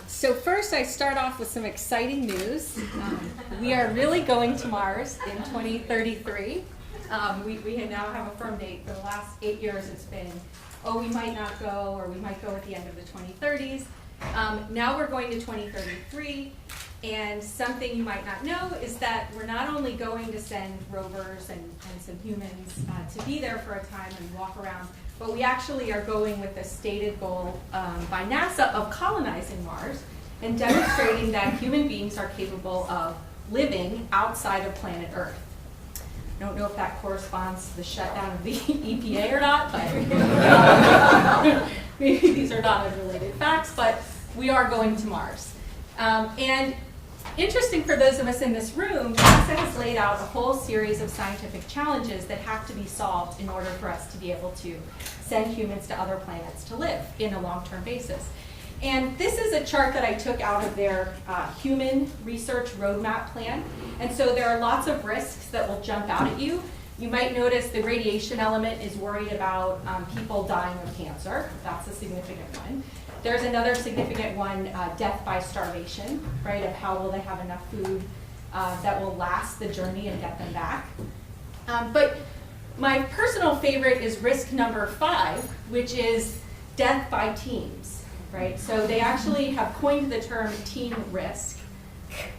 So first I start off with some exciting news. We are really going to Mars in 2033. We now have a firm date. For the last 8 years it's been, oh, we might not go, or we might go at the end of the 2030s. Now we're going to 2033, and something you might not know is that we're not only going to send rovers and some humans to be there for a time and walk around, but we actually are going with a stated goal by NASA of colonizing Mars and demonstrating that human beings are capable of living outside of planet Earth. I don't know if that corresponds to the shutdown of the EPA or not, but maybe these are not unrelated facts, but we are going to Mars. And interesting for those of us in this room, NASA has laid out a whole series of scientific challenges that have to be solved in order for us to be able to send humans to other planets to live in a long-term basis. And this is a chart that I took out of their human research roadmap plan. And so there are lots of risks that will jump out at you. You might notice the radiation element is worried about people dying of cancer. That's a significant one. There's another significant one, death by starvation, right, of how will they have enough food that will last the journey and get them back. But my personal favorite is risk number 5, which is death by teams, right? So they actually have coined the term team risk,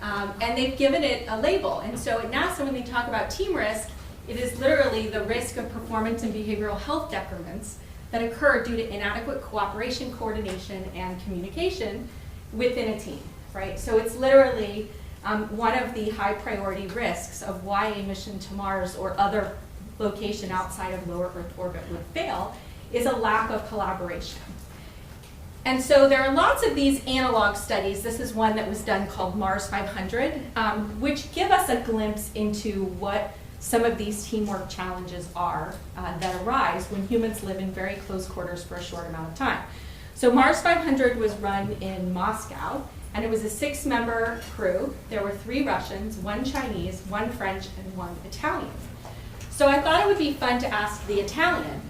and they've given it a label. And so at NASA, when they talk about team risk, it is literally the risk of performance and behavioral health decrements that occur due to inadequate cooperation, coordination, and communication within a team, right? So it's literally one of the high priority risks of why a mission to Mars or other location outside of lower Earth orbit would fail is a lack of collaboration. And so there are lots of these analog studies. This is one that was done called Mars 500, which give us a glimpse into what some of these teamwork challenges are that arise when humans live in very close quarters for a short amount of time. So Mars 500 was run in Moscow, and it was a 6-member crew. There were 3 Russians, 1 Chinese, 1 French, and 1 Italian. So I thought it would be fun to ask the Italian,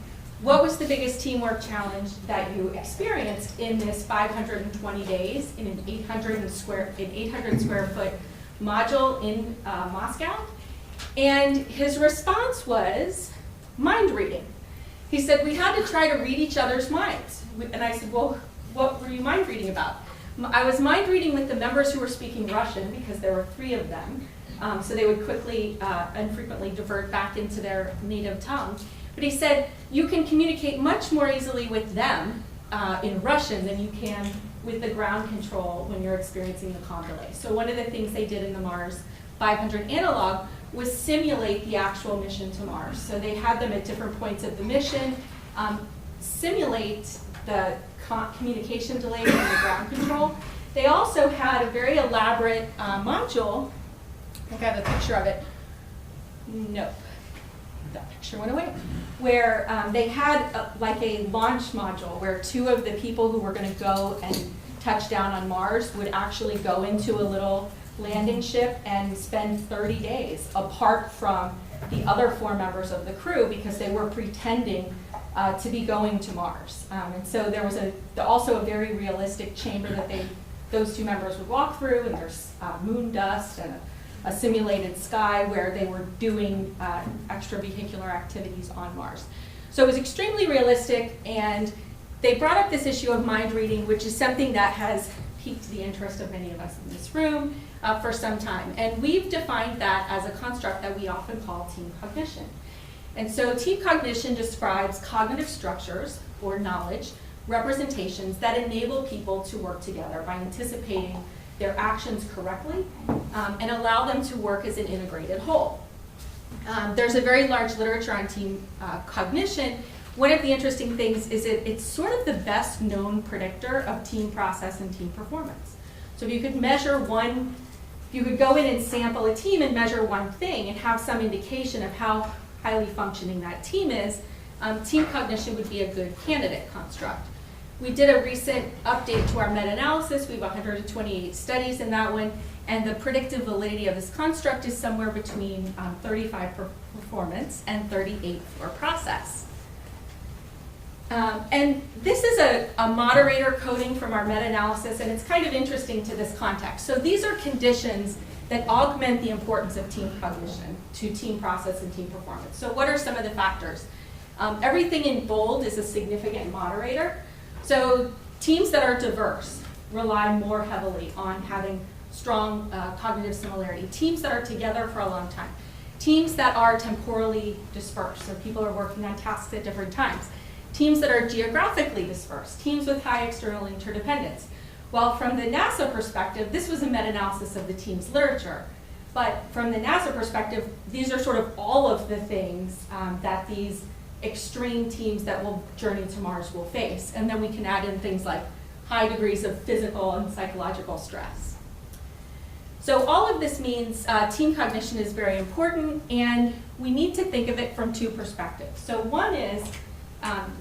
what was the biggest teamwork challenge that you experienced in this 520 days in an 800 square foot module in Moscow? And his response was mind reading. He said, we had to try to read each other's minds. And I said, well, what were you mind reading about? I was mind reading with the members who were speaking Russian, because there were 3 of them. So they would quickly and frequently divert back into their native tongue. But he said, you can communicate much more easily with them in Russian than you can with the ground control when you're experiencing the comm delay. So one of the things they did in the Mars 500 analog was simulate the actual mission to Mars. So they had them at different points of the mission, simulate the communication delay from the ground control. They also had a very elaborate module. I think I have a picture of it. Nope, that picture went away. Where they had like a launch module where 2 of the people who were going to go and touch down on Mars would actually go into a little landing ship and spend 30 days apart from the other 4 members of the crew, because they were pretending to be going to Mars. And so there was also a very realistic chamber that those 2 members would walk through, and there's moon dust and a simulated sky where they were doing extravehicular activities on Mars. So it was extremely realistic, and they brought up this issue of mind reading, which is something that has piqued the interest of many of us in this room for some time. And we've defined that as a construct that we often call team cognition. And so team cognition describes cognitive structures or knowledge representations that enable people to work together by anticipating their actions correctly and allow them to work as an integrated whole. There's a very large literature on team cognition. One of the interesting things is it's sort of the best known predictor of team process and team performance. So if you could you could go in and sample a team and measure one thing and have some indication of how highly functioning that team is, team cognition would be a good candidate construct. We did a recent update to our meta-analysis. We have 128 studies in that one, and the predictive validity of this construct is somewhere between 35 for performance and 38 for process. And this is a moderator coding from our meta-analysis, and it's kind of interesting to this context. So these are conditions that augment the importance of team cognition to team process and team performance. So what are some of the factors? Everything in bold is a significant moderator. So teams that are diverse rely more heavily on having strong cognitive similarity. Teams that are together for a long time. Teams that are temporally dispersed, so people are working on tasks at different times. Teams that are geographically dispersed, teams with high external interdependence. Well, from the NASA perspective, this was a meta-analysis of the team's literature. But from the NASA perspective, these are sort of all of the things that these extreme teams that will journey to Mars will face. And then we can add in things like high degrees of physical and psychological stress. So all of this means team cognition is very important, and we need to think of it from two perspectives. So one is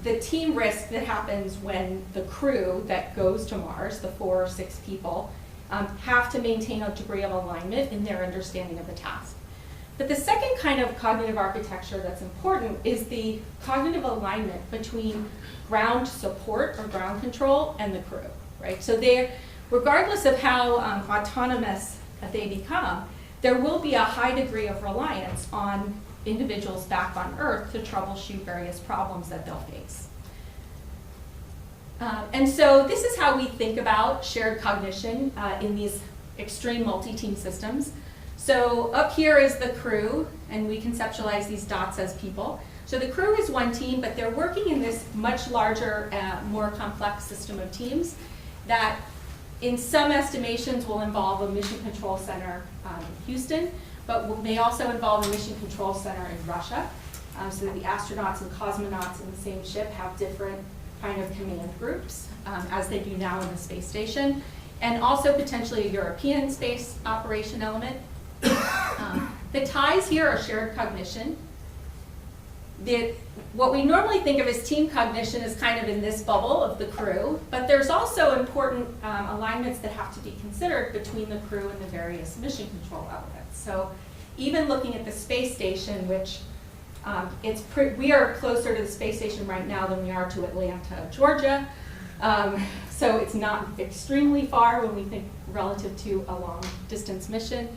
the team risk that happens when the crew that goes to Mars, the 4 or 6 people, have to maintain a degree of alignment in their understanding of the task. But the second kind of cognitive architecture that's important is the cognitive alignment between ground support or ground control and the crew, right? So regardless of how autonomous they become, there will be a high degree of reliance on individuals back on Earth to troubleshoot various problems that they'll face. And so this is how we think about shared cognition in these extreme multi-team systems. So up here is the crew, and we conceptualize these dots as people. So the crew is one team, but they're working in this much larger, more complex system of teams that in some estimations will involve a mission control center in Houston, but may also involve a mission control center in Russia, so that the astronauts and cosmonauts in the same ship have different kind of command groups, as they do now in the space station, and also potentially a European space operation element. The ties here are shared cognition. What we normally think of as team cognition is kind of in this bubble of the crew, but there's also important alignments that have to be considered between the crew and the various mission control elements. So even looking at the space station, which we are closer to the space station right now than we are to Atlanta, Georgia. So it's not extremely far when we think relative to a long distance mission.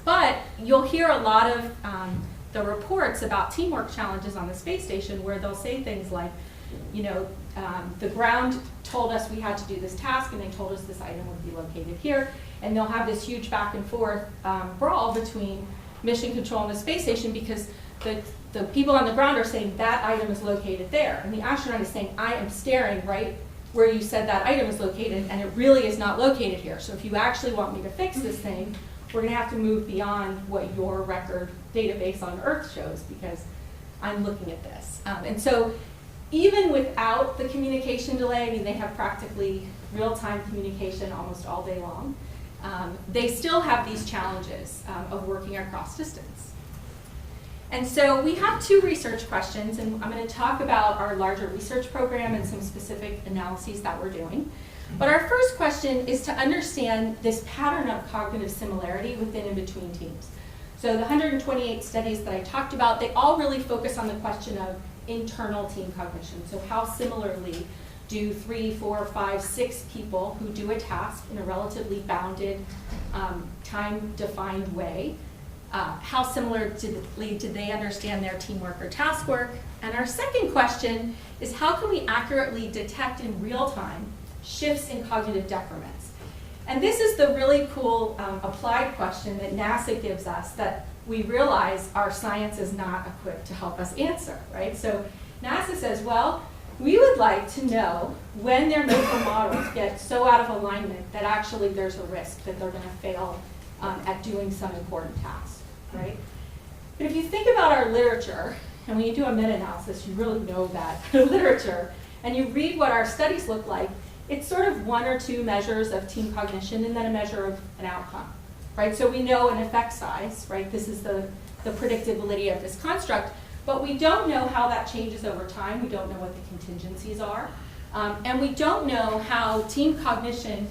But you'll hear a lot of the reports about teamwork challenges on the space station where they'll say things like, the ground told us we had to do this task and they told us this item would be located here. And they'll have this huge back and forth brawl between mission control and the space station because the people on the ground are saying that item is located there. And the astronaut is saying, I am staring right where you said that item is located and it really is not located here. So if you actually want me to fix this thing, we're going to have to move beyond what your record database on Earth shows because I'm looking at this. And so even without the communication delay, I mean, they have practically real-time communication almost all day long, they still have these challenges of working across distance. And so we have 2 research questions, and I'm going to talk about our larger research program and some specific analyses that we're doing. But our first question is to understand this pattern of cognitive similarity within and between teams. So the 128 studies that I talked about, they all really focus on the question of internal team cognition. So how similarly do 3, 4, 5, 6 people who do a task in a relatively bounded, time-defined way, how similarly did they understand their teamwork or task work? And our second question is how can we accurately detect in real time shifts in cognitive decrements? And this is the really cool applied question that NASA gives us that we realize our science is not equipped to help us answer, right? So NASA says, well, we would like to know when their mental models get so out of alignment that actually there's a risk that they're going to fail at doing some important task, right? But if you think about our literature, and when you do a meta-analysis, you really know that literature, and you read what our studies look like, it's sort of 1 or 2 measures of team cognition and then a measure of an outcome, right? So we know an effect size, right? This is the predictive validity of this construct, but we don't know how that changes over time. We don't know what the contingencies are. And we don't know how team cognition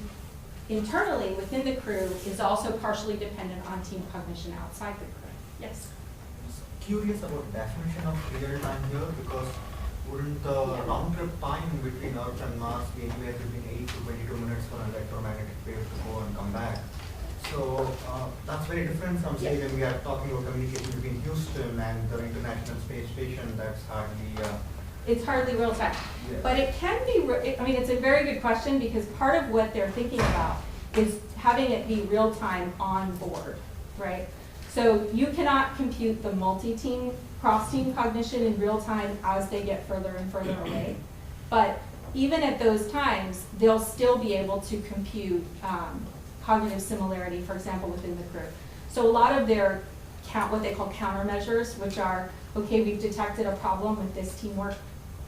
internally within the crew is also partially dependent on team cognition outside the crew. Yes? Curious about definition of real time here because wouldn't the round trip time between Earth and Mars be anywhere between 8 to 22 minutes for an electromagnetic wave to go and come back? So that's very different from, say, when we are talking about communication between Houston and the International Space Station. That's hardly... it's hardly real time. Yeah. But it can be, I mean, it's a very good question, because part of what they're thinking about is having it be real time on board, right? So you cannot compute the multi-team, cross-team cognition in real time as they get further and further away. But even at those times, they'll still be able to compute cognitive similarity, for example, within the crew. So a lot of their what they call countermeasures, which are, okay, we've detected a problem with this teamwork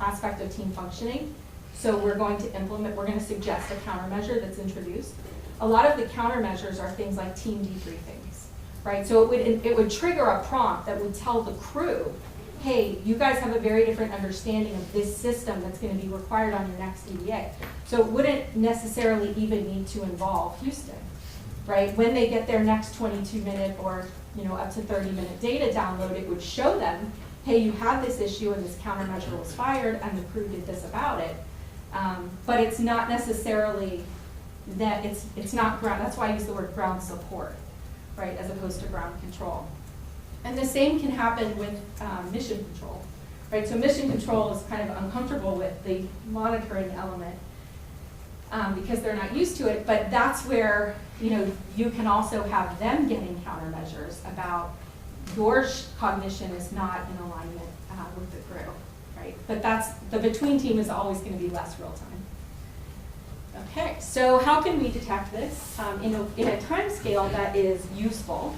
aspect of team functioning, so we're going to suggest a countermeasure that's introduced. A lot of the countermeasures are things like team debriefings, right? So it would trigger a prompt that would tell the crew, hey, you guys have a very different understanding of this system that's going to be required on your next EDA. So it wouldn't necessarily even need to involve Houston, right? When they get their next 22-minute or up to 30-minute data download, it would show them, hey, you had this issue and this countermeasure was fired and the crew did this about it. But it's not necessarily that it's not ground. That's why I use the word ground support, right, as opposed to ground control. And the same can happen with mission control, right? So mission control is kind of uncomfortable with the monitoring element because they're not used to it. But that's where you can also have them getting countermeasures about your cognition is not in alignment with the crew, right? But that's the between team is always going to be less real time. Okay, so how can we detect this in a time scale that is useful?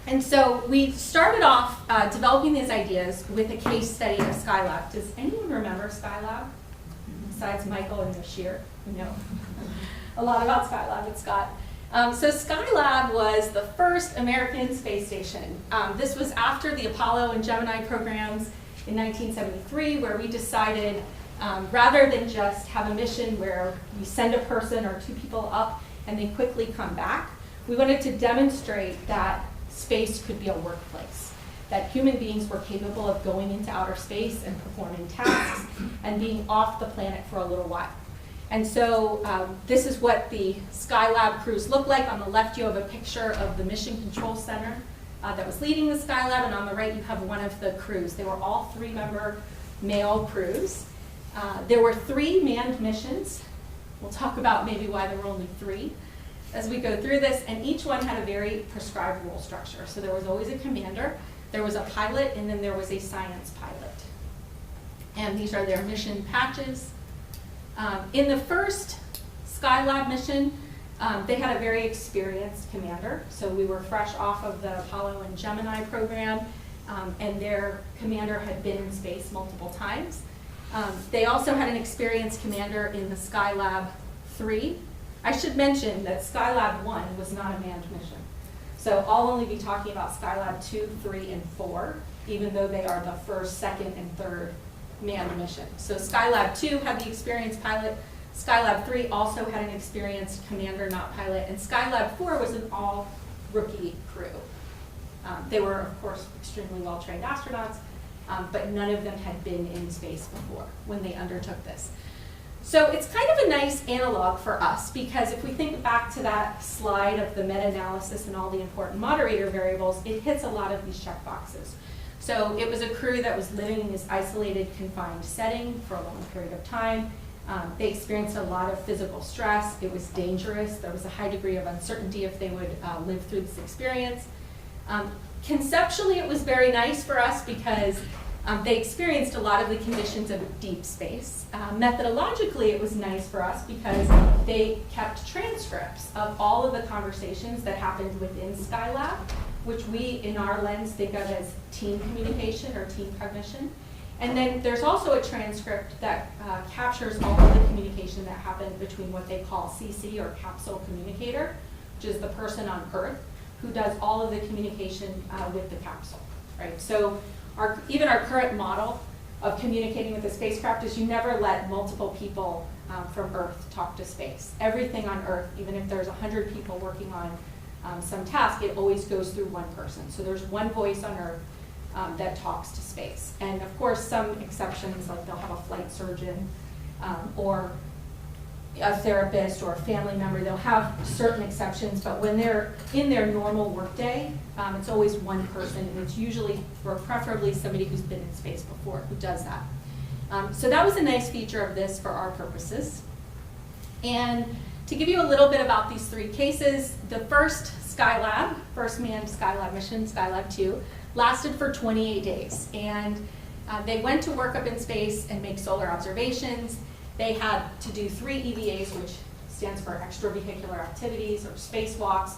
And so we started off developing these ideas with a case study of Skylab. Does anyone remember Skylab? Besides Michael and Bashir, who know a lot about Skylab and Scott. So Skylab was the first American space station. This was after the Apollo and Gemini programs in 1973, where we decided rather than just have a mission where we send a person or two people up and they quickly come back, we wanted to demonstrate that space could be a workplace, that human beings were capable of going into outer space and performing tasks and being off the planet for a little while. And so this is what the Skylab crews look like. On the left, you have a picture of the Mission Control Center that was leading the Skylab, and on the right, you have one of the crews. They were all three-member male crews. There were 3 manned missions. We'll talk about maybe why there were only 3 as we go through this, and each one had a very prescribed role structure. So there was always a commander, there was a pilot, and then there was a science pilot. And these are their mission patches. In the first Skylab mission, they had a very experienced commander. So we were fresh off of the Apollo and Gemini program, and their commander had been in space multiple times. They also had an experienced commander in the Skylab 3. I should mention that Skylab 1 was not a manned mission. So I'll only be talking about Skylab 2, 3, and 4, even though they are the first, second, and third manned mission. So Skylab 2 had the experienced pilot. Skylab 3 also had an experienced commander, not pilot. And Skylab 4 was an all-rookie crew. They were, of course, extremely well-trained astronauts, but none of them had been in space before when they undertook this. So it's kind of a nice analog for us, because if we think back to that slide of the meta-analysis and all the important moderator variables, it hits a lot of these checkboxes. So it was a crew that was living in this isolated, confined setting for a long period of time. They experienced a lot of physical stress. It was dangerous. There was a high degree of uncertainty if they would live through this experience. Conceptually, it was very nice for us because they experienced a lot of the conditions of deep space. Methodologically, it was nice for us because they kept transcripts of all of the conversations that happened within Skylab, which we, in our lens, think of as team communication or team cognition. And then there's also a transcript that captures all of the communication that happened between what they call CC, or capsule communicator, which is the person on Earth who does all of the communication with the capsule, right? So even our current model of communicating with the spacecraft is you never let multiple people from Earth talk to space. Everything on Earth, even if there's 100 people working on some task, it always goes through one person. So there's one voice on Earth that talks to space. And of course, some exceptions, like they'll have a flight surgeon or a therapist or a family member, they'll have certain exceptions, but when they're in their normal workday, it's always one person, and it's usually, or preferably, somebody who's been in space before who does that. So that was a nice feature of this for our purposes. And to give you a little bit about these three cases, the first Skylab, first manned Skylab mission, Skylab 2, lasted for 28 days. And they went to work up in space and make solar observations. They had to do 3 EVAs, which stands for extravehicular activities or spacewalks.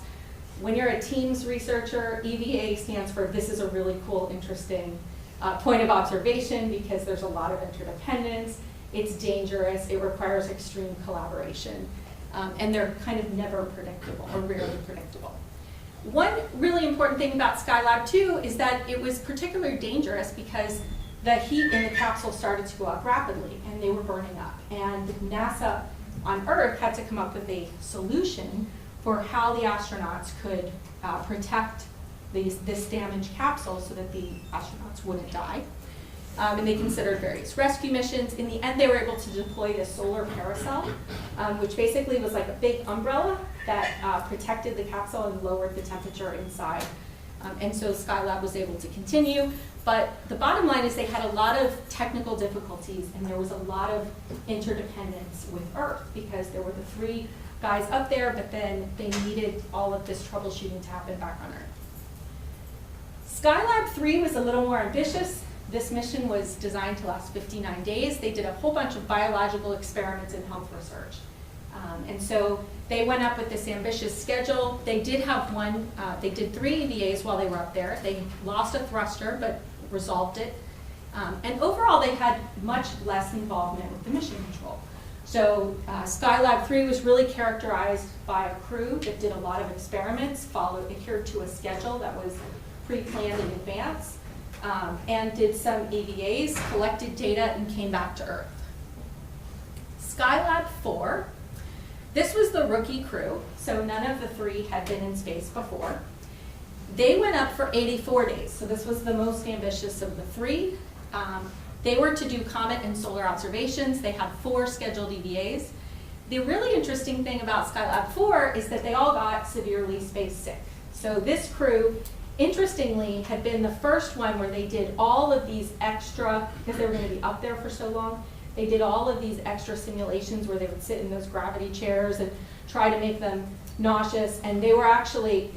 When you're a Teams researcher, EVA stands for this is a really cool, interesting point of observation because there's a lot of interdependence. It's dangerous. It requires extreme collaboration. And they're kind of never predictable or rarely predictable. One really important thing about Skylab 2 is that it was particularly dangerous because the heat in the capsule started to go up rapidly and they were burning up. And NASA on Earth had to come up with a solution for how the astronauts could protect this damaged capsule so that the astronauts wouldn't die. And they considered various rescue missions. In the end, they were able to deploy this solar parasol, which basically was like a big umbrella that protected the capsule and lowered the temperature inside. And so Skylab was able to continue. But the bottom line is they had a lot of technical difficulties, and there was a lot of interdependence with Earth because there were the 3 guys up there, but then they needed all of this troubleshooting to happen back on Earth. Skylab 3 was a little more ambitious. This mission was designed to last 59 days. They did a whole bunch of biological experiments and health research. And so they went up with this ambitious schedule. They did have they did 3 EVAs while they were up there. They lost a thruster, but resolved it. And overall, they had much less involvement with the mission control. So Skylab 3 was really characterized by a crew that did a lot of experiments, adhered to a schedule that was pre-planned in advance, and did some EVAs, collected data, and came back to Earth. Skylab 4, this was the rookie crew, so none of the 3 had been in space before. They went up for 84 days, so this was the most ambitious of the 3. They were to do comet and solar observations. They had 4 scheduled EVAs. The really interesting thing about Skylab 4 is that they all got severely space sick. So this crew, interestingly, had been the first one where they did all of these extra, because they were going to be up there for so long, they did all of these extra simulations where they would sit in those gravity chairs and try to make them nauseous, and they were actually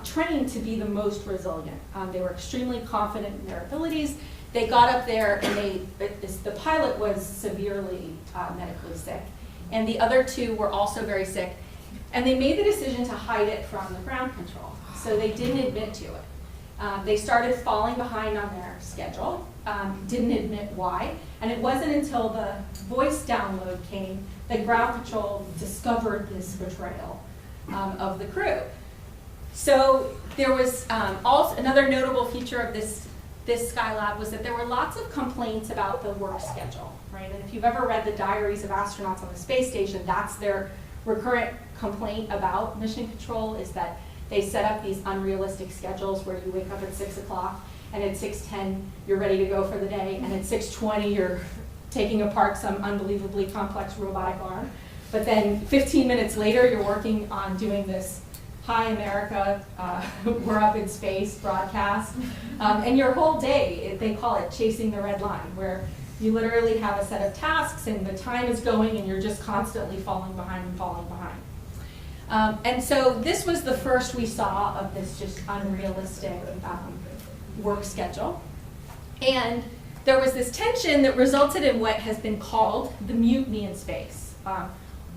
trained to be the most resilient. They were extremely confident in their abilities. They got up there and the pilot was severely medically sick, and the other 2 were also very sick, and they made the decision to hide it from the ground control. So they didn't admit to it. They started falling behind on their schedule, didn't admit why, and it wasn't until the voice download came that ground control discovered this betrayal of the crew. So there was also another notable feature of this Skylab was that there were lots of complaints about the work schedule, right? And if you've ever read the diaries of astronauts on the space station, that's their recurrent complaint about mission control, is that they set up these unrealistic schedules where you wake up at 6 o'clock and at 6:10 you're ready to go for the day, and at 6:20 you're taking apart some unbelievably complex robotic arm. But then 15 minutes later you're working on doing this Hi America, we're up in space broadcast. And your whole day, they call it chasing the red line, where you literally have a set of tasks and the time is going and you're just constantly falling behind and falling behind. And so this was the first we saw of this just unrealistic work schedule. And there was this tension that resulted in what has been called the mutiny in space.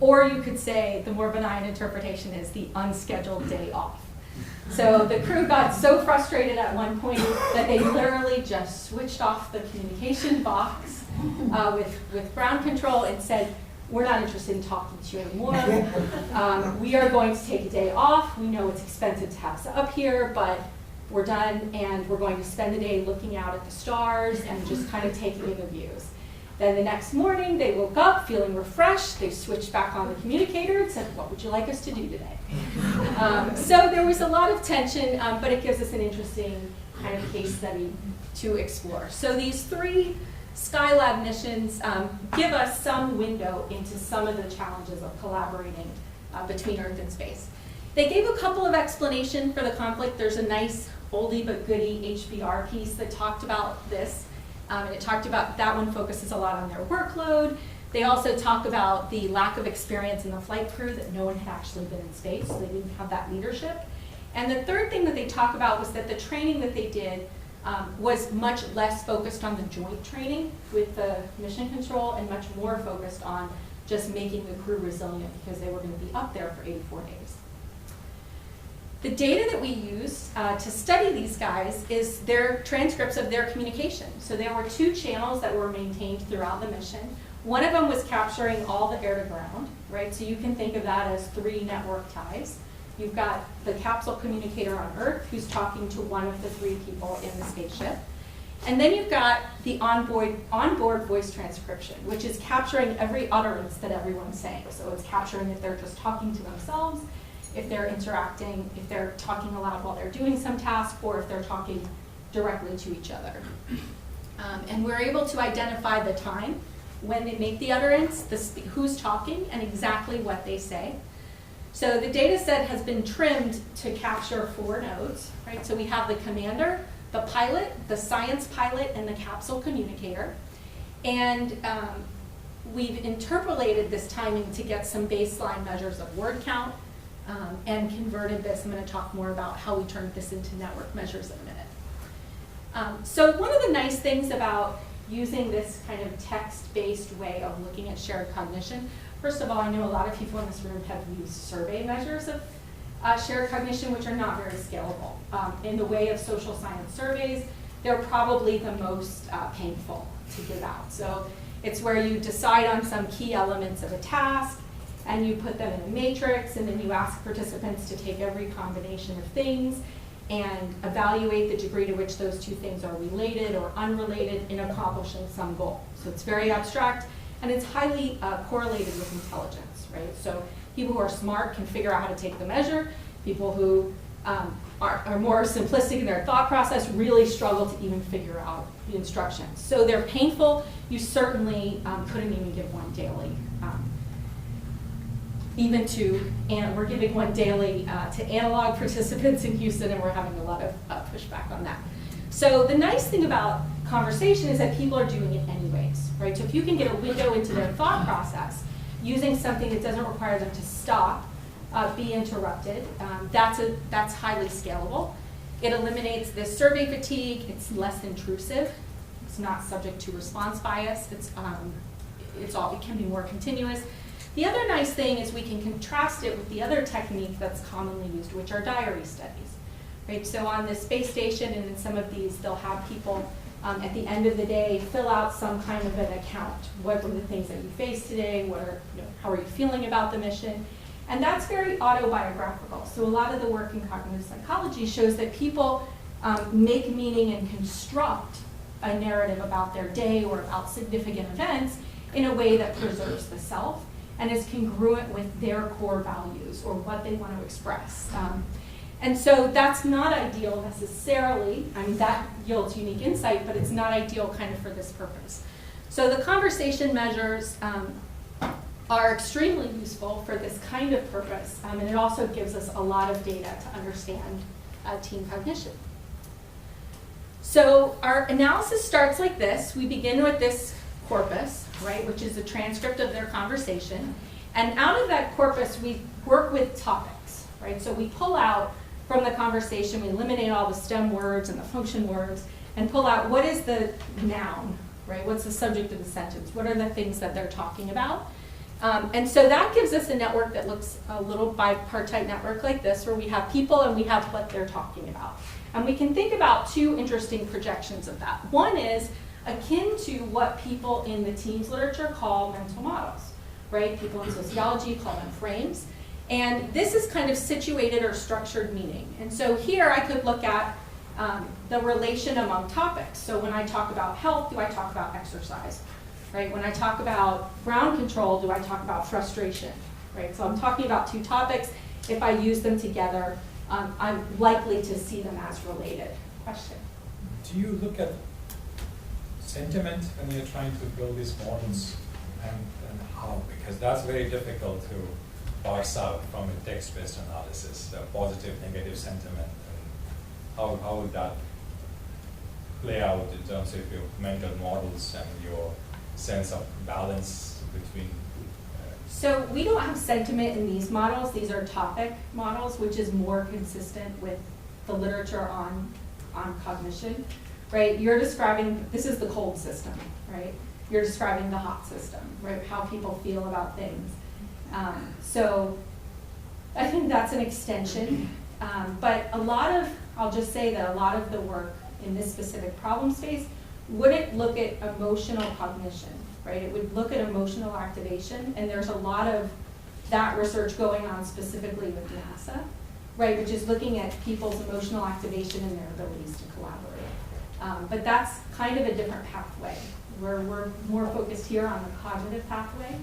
Or you could say the more benign interpretation is the unscheduled day off. So the crew got so frustrated at one point that they literally just switched off the communication box with ground control and said, we're not interested in talking to you anymore. We are going to take a day off. We know it's expensive to have us up here, but we're done, and we're going to spend the day looking out at the stars and just kind of taking in the views. Then the next morning, they woke up feeling refreshed. They switched back on the communicator and said, what would you like us to do today? So there was a lot of tension, but it gives us an interesting kind of case study to explore. So these 3 Skylab missions give us some window into some of the challenges of collaborating between Earth and space. They gave a couple of explanations for the conflict. There's a nice oldie but goodie HBR piece that talked about this. And it talked about, that one focuses a lot on their workload. They also talk about the lack of experience in the flight crew, that no one had actually been in space, so they didn't have that leadership. And the third thing that they talk about was that the training that they did was much less focused on the joint training with the mission control and much more focused on just making the crew resilient because they were going to be up there for 84 days. The data that we used to study these guys is their transcripts of their communication. So there were 2 channels that were maintained throughout the mission. One of them was capturing all the air to ground, right? So you can think of that as 3 network ties. You've got the capsule communicator on Earth who's talking to one of the 3 people in the spaceship. And then you've got the onboard voice transcription, which is capturing every utterance that everyone's saying. So it's capturing if they're just talking to themselves, if they're interacting, if they're talking aloud while they're doing some task, or if they're talking directly to each other. And we're able to identify the time when they make the utterance, who's talking, and exactly what they say. So the data set has been trimmed to capture 4 nodes, right? So we have the commander, the pilot, the science pilot, and the capsule communicator. And we've interpolated this timing to get some baseline measures of word count and converted this. I'm going to talk more about how we turned this into network measures in a minute. So one of the nice things about using this kind of text-based way of looking at shared cognition, first of all, I know a lot of people in this room have used survey measures of shared cognition, which are not very scalable. In the way of social science surveys, they're probably the most painful to give out. So it's where you decide on some key elements of a task, and you put them in a matrix, and then you ask participants to take every combination of things and evaluate the degree to which those 2 things are related or unrelated in accomplishing some goal. So it's very abstract, and it's highly correlated with intelligence, right? So people who are smart can figure out how to take the measure. People who are more simplistic in their thought process really struggle to even figure out the instructions. So they're painful. You certainly couldn't even give one daily. And we're giving one daily to analog participants in Houston, and we're having a lot of pushback on that. So the nice thing about conversation is that people are doing it anyways, right? So if you can get a window into their thought process using something that doesn't require them to stop, be interrupted, that's highly scalable. It eliminates this survey fatigue. It's less intrusive. It's not subject to response bias. It can be more continuous. The other nice thing is we can contrast it with the other technique that's commonly used, which are diary studies. Right? So on the space station and in some of these, they'll have people at the end of the day fill out some kind of an account. What were the things that you faced today? How are you feeling about the mission? And that's very autobiographical. So a lot of the work in cognitive psychology shows that people make meaning and construct a narrative about their day or about significant events in a way that preserves the self and is congruent with their core values or what they want to express. And so that's not ideal necessarily. I mean, that yields unique insight, but it's not ideal kind of for this purpose. So the conversation measures are extremely useful for this kind of purpose, and it also gives us a lot of data to understand team cognition. So our analysis starts like this. We begin with this corpus, right, which is a transcript of their conversation. And out of that corpus, we work with topics, right? So we pull out from the conversation, we eliminate all the stem words and the function words, and pull out what is the noun, right? What's the subject of the sentence? What are the things that they're talking about? And so that gives us a network that looks a little bipartite network like this, where we have people and we have what they're talking about. And we can think about 2 interesting projections of that. One is akin to what people in the teams literature call mental models, right? People in sociology call them frames. And this is kind of situated or structured meaning. And so here I could look at the relation among topics. So when I talk about health, do I talk about exercise? Right? When I talk about ground control, do I talk about frustration? Right? So I'm talking about 2 topics. If I use them together, I'm likely to see them as related. Question? do you look at sentiment when you're trying to build these models, and how? Because that's very difficult to parse out from a text-based analysis, the positive, negative sentiment. And how would that play out in terms of your mental models and your sense of balance between? So we don't have sentiment in these models. These are topic models, which is more consistent with the literature on cognition, right? You're describing, this is the cold system, right? You're describing the hot system, right? How people feel about things. So I think that's an extension. But I'll just say that a lot of the work in this specific problem space wouldn't look at emotional cognition, right? It would look at emotional activation, and there's a lot of that research going on specifically with NASA, right, which is looking at people's emotional activation and their abilities to collaborate. But that's kind of a different pathway. We're more focused here on the cognitive pathway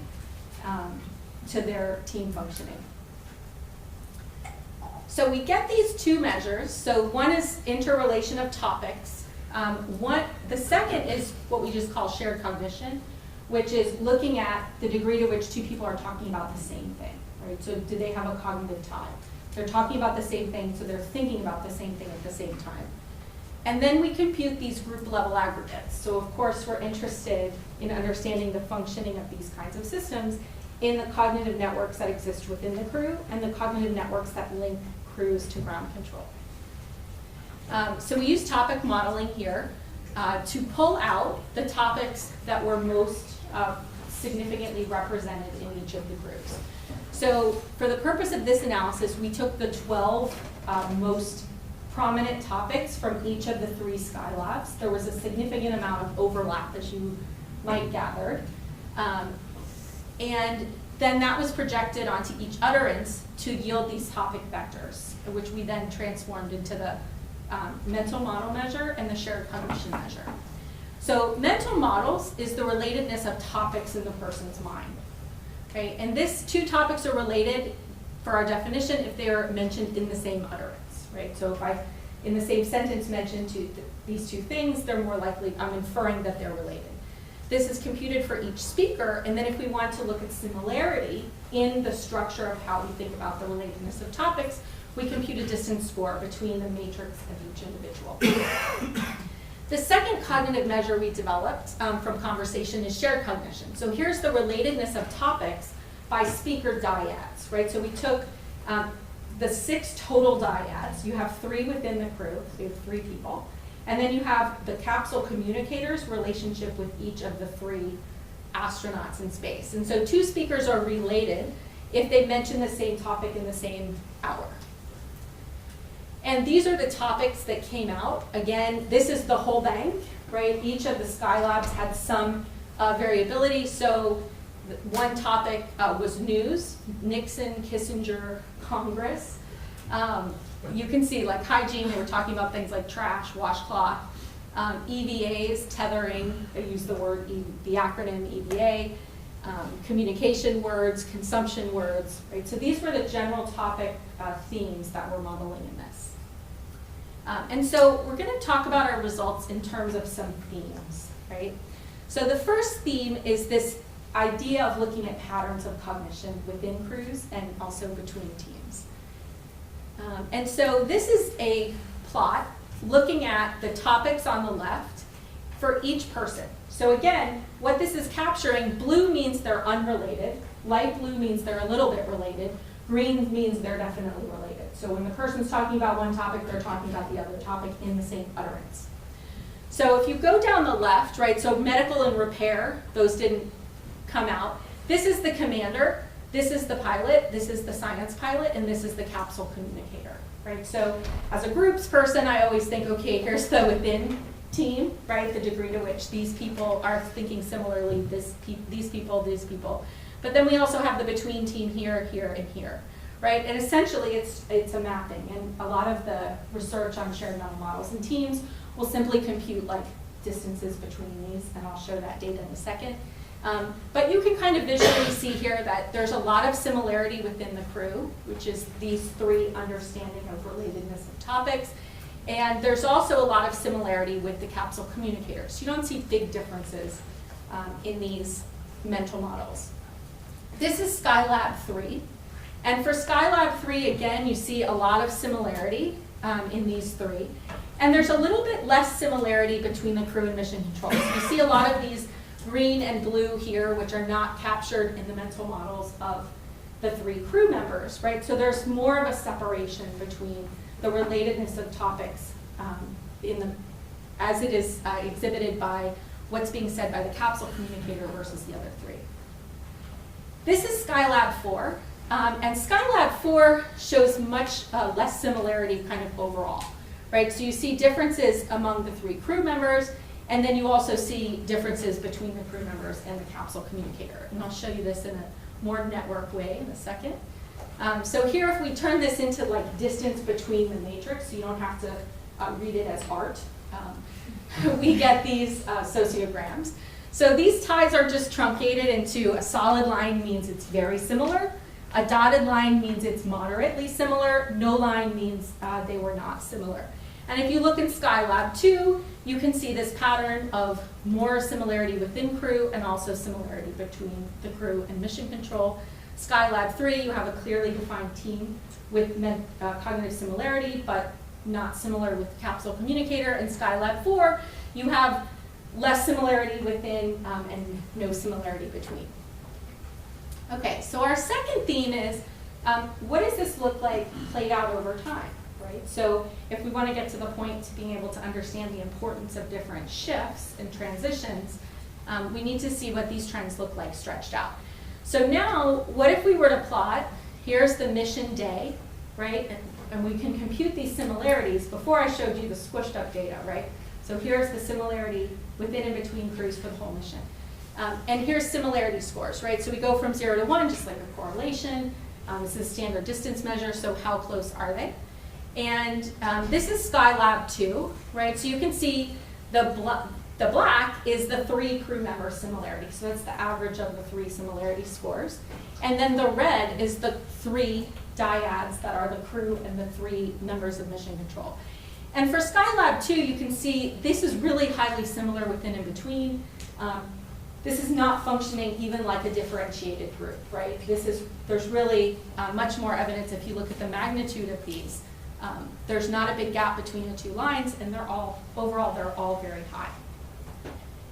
to their team functioning. So we get these two measures. So one is interrelation of topics. The second is what we just call shared cognition, which is looking at the degree to which two people are talking about the same thing, right? So do they have a cognitive tie? They're talking about the same thing, so they're thinking about the same thing at the same time. And then we compute these group level aggregates. So of course we're interested in understanding the functioning of these kinds of systems in the cognitive networks that exist within the crew and the cognitive networks that link crews to ground control. So we use topic modeling here to pull out the topics that were most significantly represented in each of the groups. So for the purpose of this analysis, we took the 12 most prominent topics from each of the 3 Skylabs. There was a significant amount of overlap, as you might gather. And then that was projected onto each utterance to yield these topic vectors, which we then transformed into the mental model measure and the shared cognition measure. So mental models is the relatedness of topics in the person's mind. Okay, and these 2 topics are related for our definition if they are mentioned in the same utterance, right? So if I, in the same sentence, mention these 2 things, they're more likely, I'm inferring that they're related. This is computed for each speaker, and then if we want to look at similarity in the structure of how we think about the relatedness of topics, we compute a distance score between the matrix of each individual. The second cognitive measure we developed from conversation is shared cognition. So here's the relatedness of topics by speaker dyads, right? So we took the 6 total dyads. You have 3 within the crew, so you have 3 people. And then you have the capsule communicators' relationship with each of the 3 astronauts in space. And so 2 speakers are related if they mention the same topic in the same hour. And these are the topics that came out. Again, this is the whole bank, right? Each of the Skylabs had some variability. So one topic was news, Nixon, Kissinger, Congress. You can see like hygiene, they were talking about things like trash, washcloth. EVAs, tethering, I use the acronym EVA. Communication words, consumption words, right? So these were the general topic themes that we're modeling in this. And so we're going to talk about our results in terms of some themes, right? So the first theme is this idea of looking at patterns of cognition within crews and also between teams. And so this is a plot looking at the topics on the left for each person. So again, what this is capturing, blue means they're unrelated, light blue means they're a little bit related, green means they're definitely related. So when the person's talking about one topic, they're talking about the other topic in the same utterance. So if you go down the left, right, so medical and repair, those didn't come out. This is the commander, this is the pilot, this is the science pilot, and this is the capsule communicator, right? So as a groups person, I always think, okay, here's the within team, right? The degree to which these people are thinking similarly, these people. But then we also have the between team here, here, and here, right? And essentially it's a mapping, and a lot of the research on shared mental models and teams will simply compute like distances between these, and I'll show that data in a second. But you can kind of visually see here that there's a lot of similarity within the crew, which is these 3 understanding of relatedness of topics. And there's also a lot of similarity with the capsule communicators. You don't see big differences in these mental models. This is Skylab 3. And for Skylab 3, again, you see a lot of similarity in these three. And there's a little bit less similarity between the crew and mission control. So you see a lot of these green and blue here, which are not captured in the mental models of the three crew members, right? So there's more of a separation between the relatedness of topics as it is exhibited by what's being said by the capsule communicator versus the other three. This is Skylab 4, and Skylab 4 shows much less similarity kind of overall, right? So you see differences among the three crew members, and then you also see differences between the crew members and the capsule communicator. And I'll show you this in a more network way in a second. So here, if we turn this into like distance between the matrix, so you don't have to read it as art, we get these sociograms. So these ties are just truncated into a solid line means it's very similar. A dotted line means it's moderately similar. No line means they were not similar. And if you look in Skylab 2, you can see this pattern of more similarity within crew and also similarity between the crew and mission control. Skylab 3, you have a clearly defined team with cognitive similarity, but not similar with the capsule communicator. In Skylab 4, you have less similarity within and no similarity between. Okay, so our second theme is, what does this look like played out over time, right? So if we want to get to the point to being able to understand the importance of different shifts and transitions, we need to see what these trends look like stretched out. So now, what if we were to plot, here's the mission day, right? And we can compute these similarities. Before I showed you the squished up data, right? So here's the similarity within and between crews for the whole mission. And here's similarity scores, right? So we go from 0 to 1, just like a correlation. This is a standard distance measure, so how close are they? And this is Skylab 2, right? So you can see the black is the three crew member similarity. So that's the average of the three similarity scores. And then the red is the three dyads that are the crew and the three members of mission control. And for Skylab 2, you can see this is really highly similar within and between. This is not functioning even like a differentiated group, right? There's really much more evidence if you look at the magnitude of these. There's not a big gap between the two lines, and overall, they're all very high.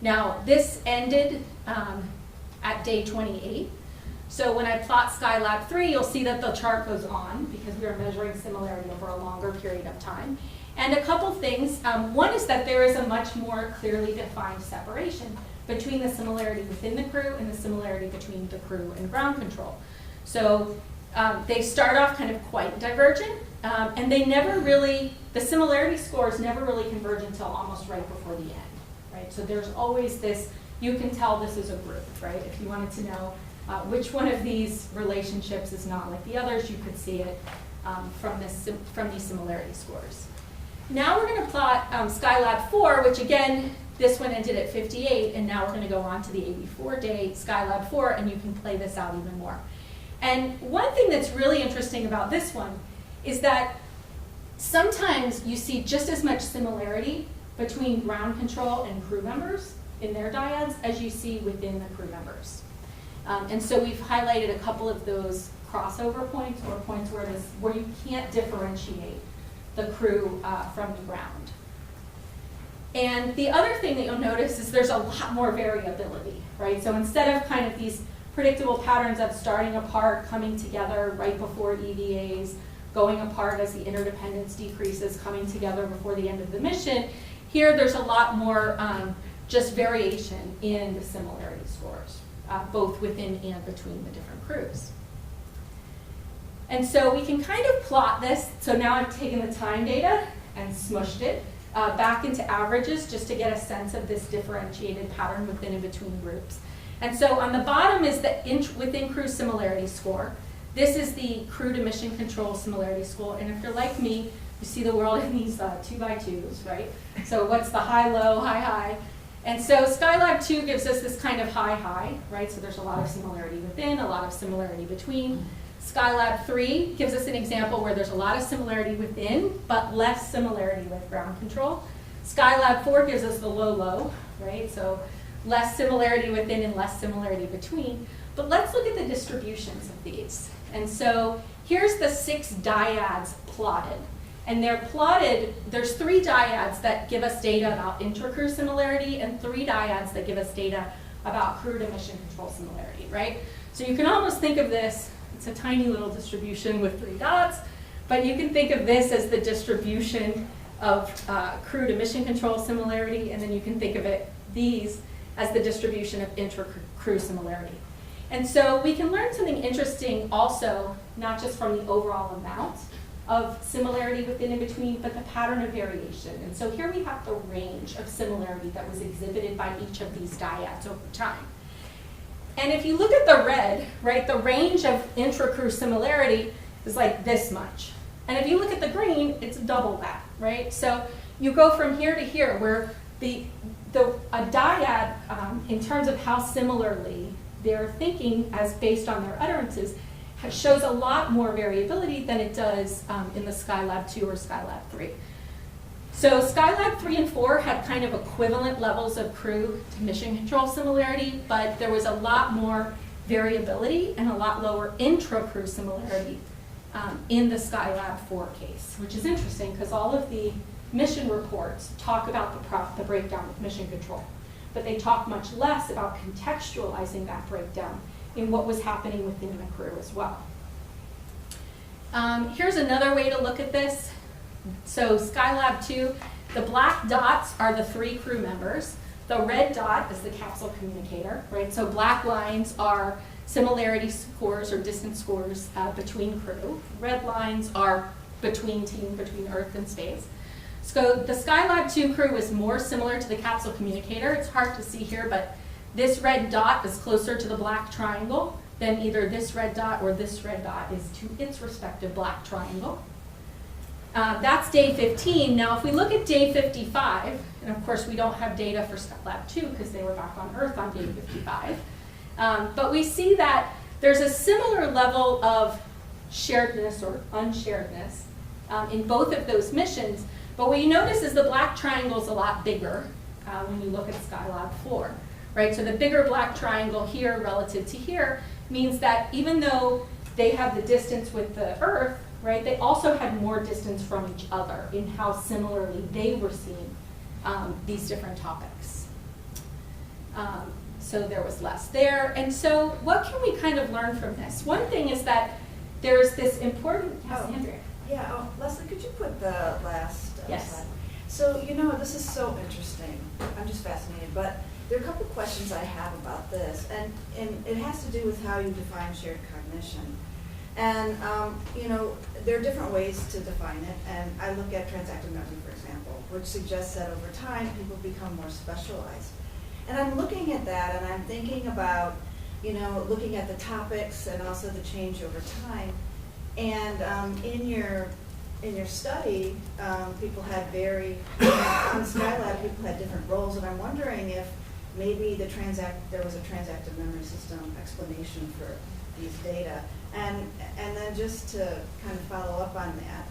Now, this ended at day 28. So when I plot Skylab 3, you'll see that the chart goes on because we are measuring similarity over a longer period of time. And a couple things. One is that there is a much more clearly defined separation between the similarity within the crew and the similarity between the crew and ground control. So they start off kind of quite divergent, and the similarity scores never really converge until almost right before the end, right? So there's always this, you can tell this is a group, right? If you wanted to know which one of these relationships is not like the others, you could see it from these similarity scores. Now we're going to plot Skylab 4, which again, this one ended at 58, and now we're going to go on to the 84-day Skylab 4, and you can play this out even more. And one thing that's really interesting about this one is that sometimes you see just as much similarity between ground control and crew members in their dyads as you see within the crew members. And so we've highlighted a couple of those crossover points, or points where you can't differentiate the crew from the ground. And the other thing that you'll notice is there's a lot more variability, right? So instead of kind of these predictable patterns of starting apart, coming together right before EVAs, going apart as the interdependence decreases, coming together before the end of the mission, here there's a lot more just variation in the similarity scores, both within and between the different crews. And so we can kind of plot this. So now I've taken the time data and smushed it back into averages just to get a sense of this differentiated pattern within and between groups. And so on the bottom is the within crew similarity score. This is the crew to mission control similarity score. And if you're like me, you see the world in these 2x2s, right? So what's the high, low, high, high? And so Skylab 2 gives us this kind of high, high, right? So there's a lot of similarity within, a lot of similarity between. Skylab 3 gives us an example where there's a lot of similarity within, but less similarity with ground control. Skylab 4 gives us the low-low, right? So less similarity within and less similarity between. But let's look at the distributions of these. And so here's the 6 dyads plotted. And they're plotted, there's 3 dyads that give us data about intra-crew similarity and 3 dyads that give us data about crew to mission control similarity, right? So you can almost think of this, it's a tiny little distribution with 3 dots, but you can think of this as the distribution of crew to mission control similarity, and then you can think of these as the distribution of intra-crew similarity. And so we can learn something interesting also, not just from the overall amount of similarity within and between, but the pattern of variation. And so here we have the range of similarity that was exhibited by each of these dyads over time. And if you look at the red, right, the range of intra-crew similarity is like this much. And if you look at the green, it's double that, right? So you go from here to here, where a dyad, in terms of how similarly they're thinking as based on their utterances, shows a lot more variability than it does in the Skylab 2 or Skylab 3. So Skylab 3 and 4 had kind of equivalent levels of crew to mission control similarity, but there was a lot more variability and a lot lower intra-crew similarity in the Skylab 4 case, which is interesting because all of the mission reports talk about the breakdown of mission control, but they talk much less about contextualizing that breakdown in what was happening within the crew as well. Here's another way to look at this. So Skylab 2, the black dots are the 3 crew members. The red dot is the capsule communicator, right? So black lines are similarity scores or distance scores between crew. Red lines are between Earth and space. So the Skylab 2 crew is more similar to the capsule communicator. It's hard to see here, but this red dot is closer to the black triangle than either this red dot or this red dot is to its respective black triangle. That's day 15. Now, if we look at day 55, and of course we don't have data for Skylab 2 because they were back on Earth on day 55, but we see that there's a similar level of sharedness or unsharedness in both of those missions, but what you notice is the black triangle is a lot bigger when you look at Skylab 4, right? So the bigger black triangle here relative to here means that even though they have the distance with the Earth, right, they also had more distance from each other in how similarly they were seeing these different topics. So there was less there. And so what can we kind of learn from this? One thing is that there's this important, yes, Andrea. Yeah, Leslie, could you put the last Yes. slide? So, this is so interesting. I'm just fascinated, but there are a couple questions I have about this, and it has to do with how you define shared cognition. And, there are different ways to define it, and I look at transactive memory, for example, which suggests that over time, people become more specialized. And I'm looking at that, and I'm thinking about, looking at the topics and also the change over time. And in your study, people had on Skylab, people had different roles, and I'm wondering if maybe there was a transactive memory system explanation for these data. And then just to kind of follow up on that,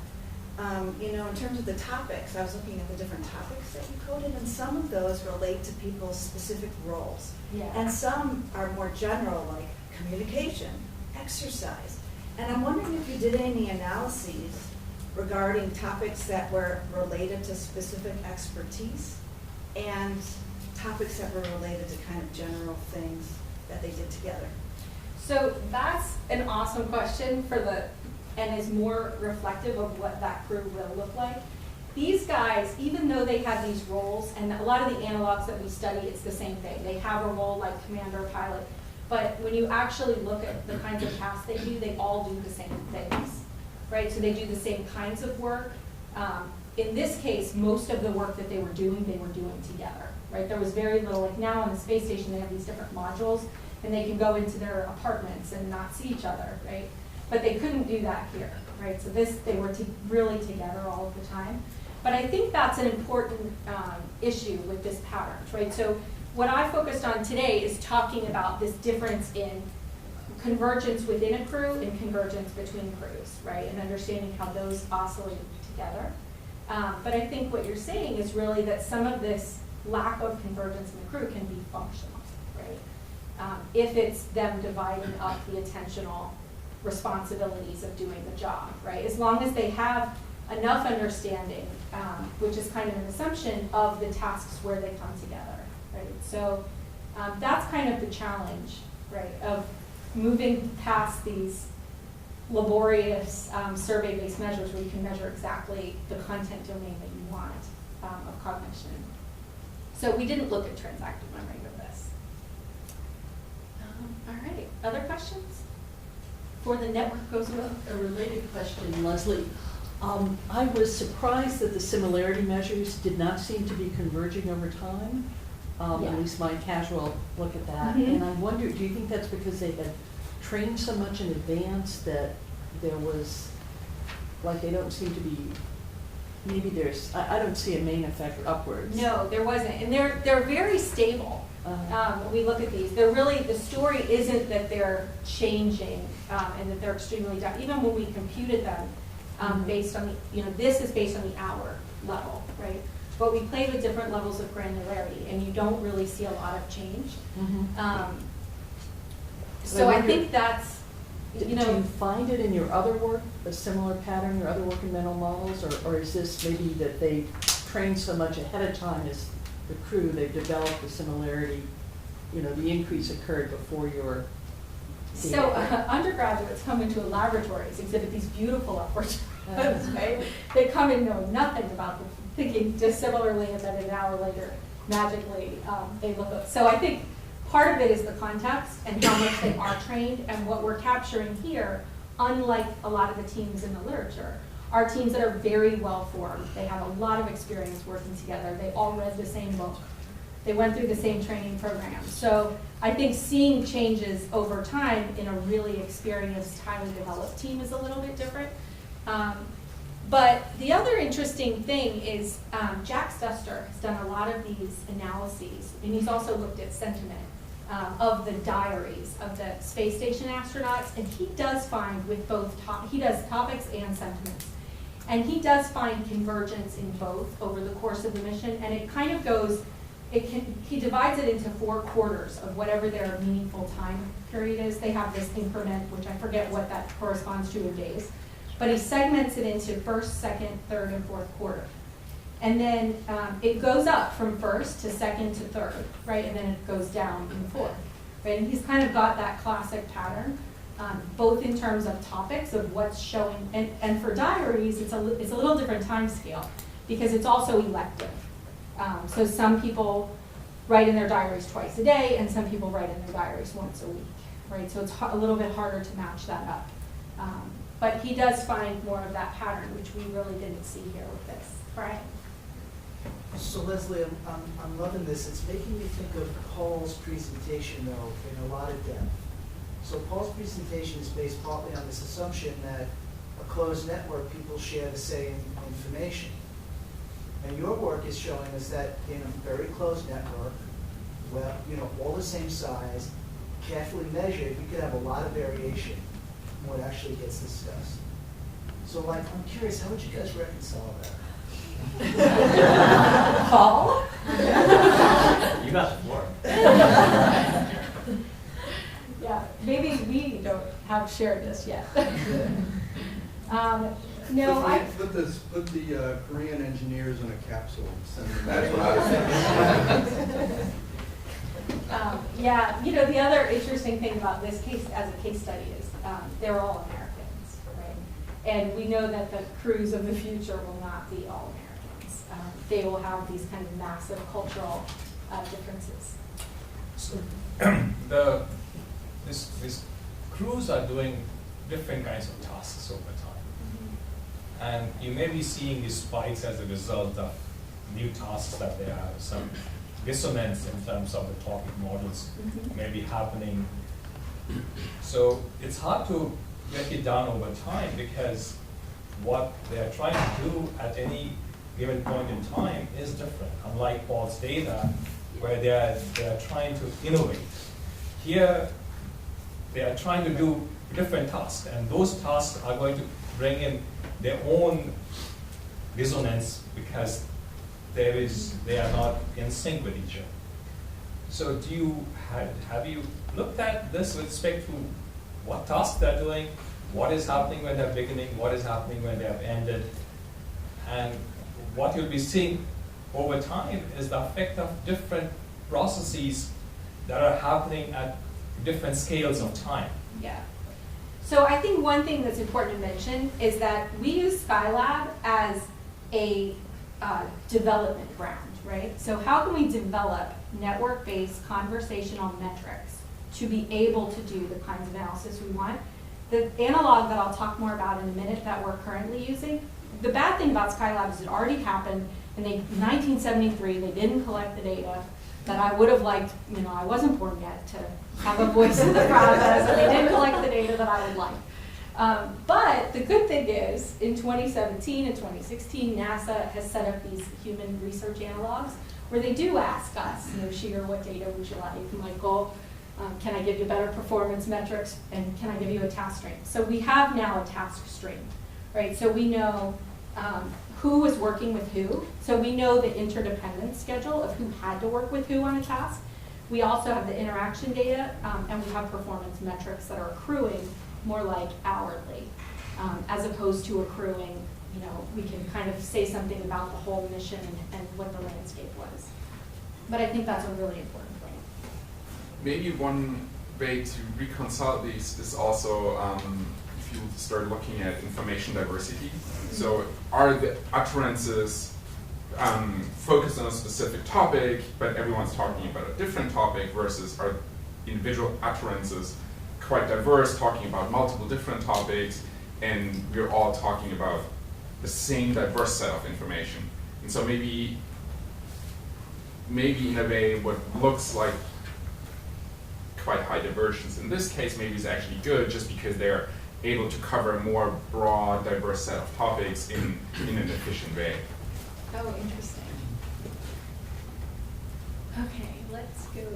in terms of the topics, I was looking at the different topics that you coded, and some of those relate to people's specific roles. Yeah. And some are more general, like communication, exercise. And I'm wondering if you did any analyses regarding topics that were related to specific expertise and topics that were related to kind of general things that they did together. So that's an awesome question and is more reflective of what that crew will look like. These guys, even though they have these roles, and a lot of the analogs that we study, it's the same thing. They have a role like commander or pilot, but when you actually look at the kinds of tasks they do, they all do the same things, right? So they do the same kinds of work. In this case, most of the work that they were doing together, right? There was very little, like now on the space station, they have these different modules, and they can go into their apartments and not see each other, right? But they couldn't do that here, right? So they were really together all of the time. But I think that's an important issue with this pattern, right? So what I focused on today is talking about this difference in convergence within a crew and convergence between crews, right? And understanding how those oscillate together. But I think what you're saying is really that some of this lack of convergence in the crew can be functional, right? If it's them dividing up the attentional responsibilities of doing the job, right? As long as they have enough understanding, which is kind of an assumption of the tasks where they come together, right? So that's kind of the challenge, right, of moving past these laborious survey-based measures where you can measure exactly the content domain that you want of cognition. So we didn't look at transactive memory with this. All right, other questions? Before the network goes away? A related question, Leslie. I was surprised that the similarity measures did not seem to be converging over time. Yeah. At least my casual look at that. Mhm. And I wonder, do you think that's because they had trained so much in advance that there was, like, they don't seem to be, maybe there's, I don't see a main effect upwards. No, there wasn't, and they're very stable. When we look at these, they're really, the story isn't that they're changing and that they're extremely, even when we computed them based on the, this is based on the hour level, right? But we played with different levels of granularity, and you don't really see a lot of change. Mm-hmm. So I think that's, Do you find it in your other work, a similar pattern, your other work in mental models, or is this maybe that they trained so much ahead of time as the crew, they've developed the similarity, the increase occurred before your So undergraduates come into laboratories, exhibit these beautiful upward trends, right? They come in knowing nothing about them, thinking just similarly, and then an hour later, magically, they look up. So I think part of it is the context and how much they are trained, and what we're capturing here, unlike a lot of the teams in the literature, are teams that are very well formed. They have a lot of experience working together. They all read the same book. They went through the same training program. So I think seeing changes over time in a really experienced, highly developed team is a little bit different. But the other interesting thing is Jack Stuster has done a lot of these analyses, and he's also looked at sentiment of the diaries of the space station astronauts, and he does find with both, he does topics and sentiments. And he does find convergence in both over the course of the mission, and it kind of goes, he divides it into 4 quarters of whatever their meaningful time period is. They have this increment, which I forget what that corresponds to in days, but he segments it into first, second, third, and fourth quarter. And then it goes up from first to second to third, right? And then it goes down in fourth, right? And he's kind of got that classic pattern, both in terms of topics of what's showing, and for diaries, it's a little different time scale because it's also elective. So some people write in their diaries twice a day, and some people write in their diaries once a week, right? So it's a little bit harder to match that up. But he does find more of that pattern, which we really didn't see here with this. Brian? So Leslie, I'm loving this. It's making me think of Paul's presentation, though, in a lot of depth. So Paul's presentation is based partly on this assumption that a closed network, people share the same information. And your work is showing us that in a very closed network, well, all the same size, carefully measured, you could have a lot of variation in what actually gets discussed. So, I'm curious, how would you guys reconcile that? Paul? You got the floor. Yeah, maybe we don't have shared this yet. No, Put the Korean engineers in a capsule and send them. That's what I was thinking. Yeah, the other interesting thing about this case as a case study is they're all Americans, right? And we know that the crews of the future will not be all Americans. They will have these kind of massive cultural differences. So these crews are doing different kinds of tasks over time. And you may be seeing these spikes as a result of new tasks that they have. Some dissonance in terms of the topic models may be happening. So it's hard to get it down over time because what they're trying to do at any given point in time is different. Unlike Paul's data, where they're trying to innovate. Here, They are trying to do different tasks, and those tasks are going to bring in their own dissonance because they are not in sync with each other. So have you looked at this with respect to what tasks they're doing, what is happening when they're beginning, what is happening when they have ended, and what you'll be seeing over time is the effect of different processes that are happening at different scales of time. Yeah. So I think one thing that's important to mention is that we use Skylab as a development ground, right? So how can we develop network-based conversational metrics to be able to do the kinds of analysis we want? The analog that I'll talk more about in a minute that we're currently using, the bad thing about Skylab is it already happened, and in 1973, they didn't collect the data that I would have liked, I wasn't born yet to have a voice in the process, and they didn't collect the data that I would like. But the good thing is, in 2017 and 2016, NASA has set up these human research analogs where they do ask us, Sheer, what data would you like? Michael, can I give you better performance metrics? And can I give you a task stream? So we have now a task stream, right? So we know who is working with who. So we know the interdependence schedule of who had to work with who on a task. We also have the interaction data, and we have performance metrics that are accruing more like hourly, as opposed to accruing, we can kind of say something about the whole mission and what the landscape was. But I think that's a really important point. Maybe one way to reconcile these is also if you start looking at information diversity. So are the utterances focused on a specific topic, but everyone's talking about a different topic, versus are individual utterances quite diverse, talking about multiple different topics, and we're all talking about the same diverse set of information. And so maybe in a way what looks like quite high divergence in this case maybe is actually good, just because they're able to cover a more broad, diverse set of topics in an efficient way. Oh, interesting. Okay, let's go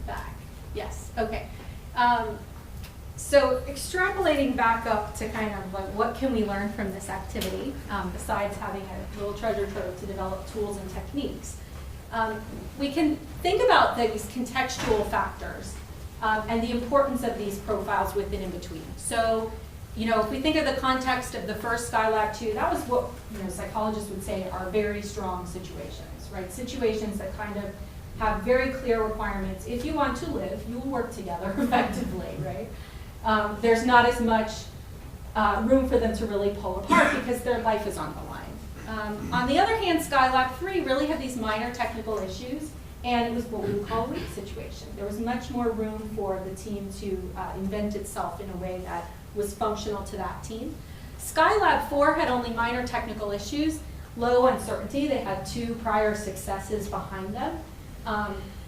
back. Yes, okay. So extrapolating back up to kind of like what can we learn from this activity, besides having a little treasure trove to develop tools and techniques. We can think about these contextual factors and the importance of these profiles within and between. So, if we think of the context of the first Skylab 2, that was what psychologists would say are very strong situations, right? Situations that kind of have very clear requirements. If you want to live, you will work together effectively, right? There's not as much room for them to really pull apart because their life is on the line. On the other hand, Skylab 3 really had these minor technical issues, and it was what we would call a weak situation. There was much more room for the team to invent itself in a way that was functional to that team. Skylab 4 had only minor technical issues, low uncertainty. They had 2 prior successes behind them.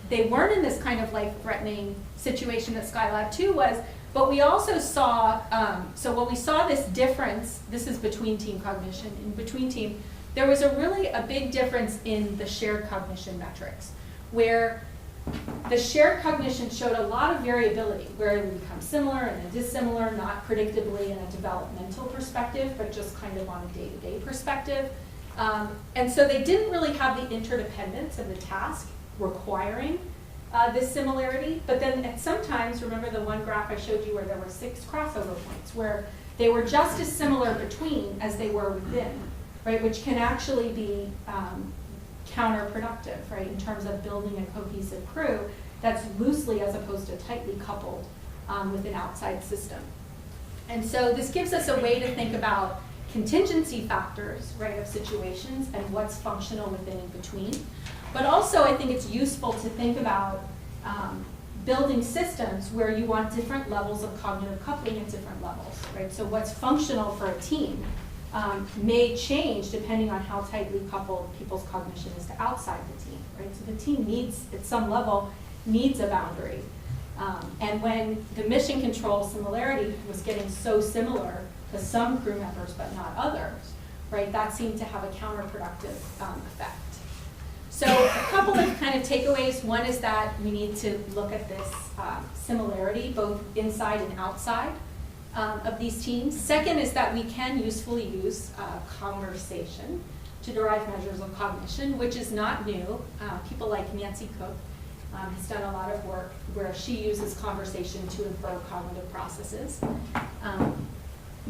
They weren't in this kind of life-threatening situation that Skylab 2 was, but we also saw, so when we saw this difference, this is between team cognition, in between team, there was a big difference in the shared cognition metrics, where the shared cognition showed a lot of variability, where it would become similar and then dissimilar, not predictably in a developmental perspective, but just kind of on a day-to-day perspective. And so they didn't really have the interdependence of the task requiring this similarity, but then at sometimes, remember the one graph I showed you where there were 6 crossover points, where they were just as similar between as they were within, right, which can actually be counterproductive, right, in terms of building a cohesive crew that's loosely as opposed to tightly coupled with an outside system. And so this gives us a way to think about contingency factors, right, of situations and what's functional within and between. But also I think it's useful to think about building systems where you want different levels of cognitive coupling at different levels, right? So what's functional for a team may change depending on how tightly coupled people's cognition is to outside the team, right? So the team needs, at some level, needs a boundary. And when the mission control similarity was getting so similar to some crew members but not others, right, that seemed to have a counterproductive effect. So a couple of kind of takeaways. One is that we need to look at this similarity, both inside and outside of these teams. Second is that we can usefully use conversation to derive measures of cognition, which is not new. People like Nancy Cook has done a lot of work where she uses conversation to infer cognitive processes.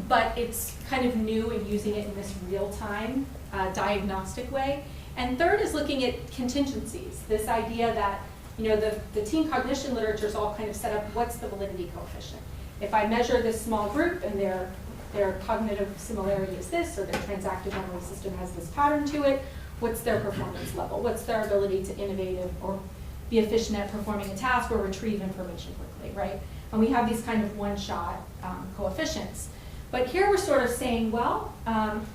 But it's kind of new in using it in this real-time diagnostic way. And third is looking at contingencies, this idea that, you know, the team cognition literature is all kind of set up, what's the validity coefficient? If I measure this small group and their cognitive similarity is this, or their transactive memory system has this pattern to it, what's their performance level? What's their ability to innovate or be efficient at performing a task or retrieve information quickly, right? And we have these kind of one-shot coefficients. But here we're sort of saying, well,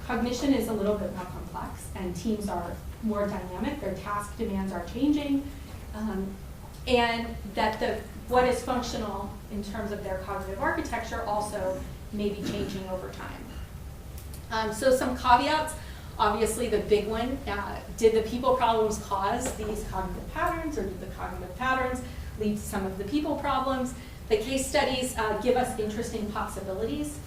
cognition is a little bit more complex, and teams are more dynamic, their task demands are changing, and that what is functional in terms of their cognitive architecture also may be changing over time. So some caveats. Obviously, the big one, did the people problems cause these cognitive patterns, or did the cognitive patterns lead to some of the people problems? The case studies give us interesting possibilities.